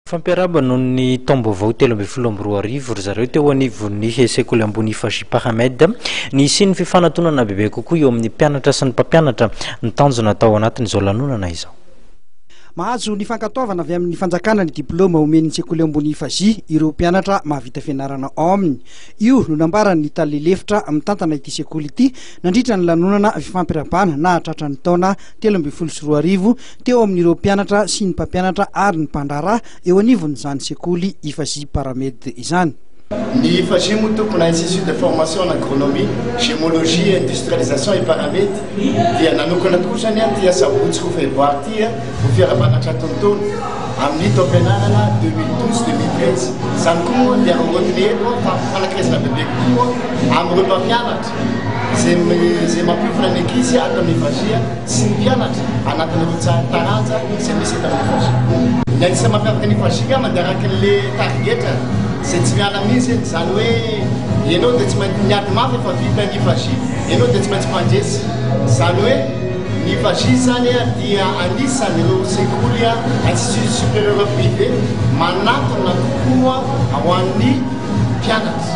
Fampiaraba noho ny taom-baovao 2024 ry zareo teo anivon'ny sekoly ambony Faji Pahamed ny siny fifanantonana bebe kokoa eo amin'ny mpianatra sy ny mpampianatra ny tanjona atao anatin'izao lanonana izao. Mahazo ny fankatoavana avy amin'ny fanjakana ny diplôma omen'ny sekoly ambony Faji ireo mpianatra mahavita fianarana ao aminy. Io no nambaran'ny talelefitra mitantana ity sekoly ity nandritra ny lanonana fifampiarabana na hatratra ny taona 2024 teo amin'ireo mpianatra sy ny mpampianatra ary ny mpandraharaha eo anivon'izany sekoly i Faji Pahamed izany. Ny Faji moa tompona institut de formation en agronomie, gémologie, industrialisation et paramètres dia nanokana tokoa zany ty sabotsy ko février ty ho fiarabanatra tontolo amin'ny taom-pianarana 2012-2013 zany koa dia rotinero fanakresana bebe koa amin'ireo mpampianatra zay mampiofana ny ankizy ato amin'ny Faji sy ny mpianatra anatin'ireo taranja zay misy eto amin'ny Faji. Ny anisany mampiavaka ny Faji mandeha arakin'le targetra c'est tsy miala mihitsy zany hoe ianao dia tsy maintsy miady mafy efa vita ny Faji, ianao dia tsy maintsy mpanjesy zany hoe ny Faji zany dia anisan'ireo sekoly institut supérieur privé manatona kokoa ho an'ny mpianatra.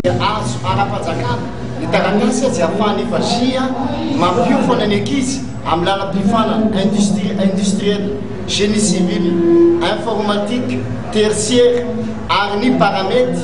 Azo ara-panjakana ny taratasy izay ahafahan'ny Faji mampiofana ny ankizy amin'ny lalam-pifanana industriel, génie civil, informatique, tertiaire ary ny paramètres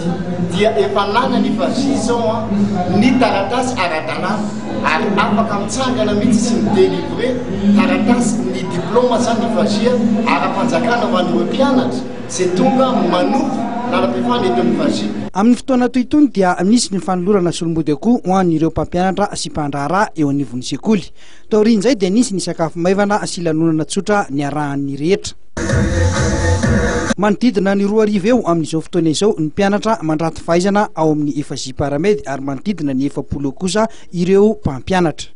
dia efa nanany Faji zao ny taratasy ara-dalàna ary afaka mitsangana mihitsy sy midélivrer taratasy ny diplôma zany ny Faji ara-panjakana ho an'ireo mpianatra zay tonga manofy lalam-pifana eto amin'ny Faji. Amin'ny fotoana toy itony dia misy ny fanolorana solomody akoho ho an'ireo mpampianatra sy mpandraharaha eo anivon'ny sekoly. Taorian'izay dia nisy ny sakafo maivana sy lanonana tsotra niarahan'ny rehetra. Manodidina ny 2 arivo eo amin'izao fotoana izao ny mpianatra mandrato fahaizana ao amin'ny Faji Pahamed ary manodidina ny 70 kosa ireo mpampianatra.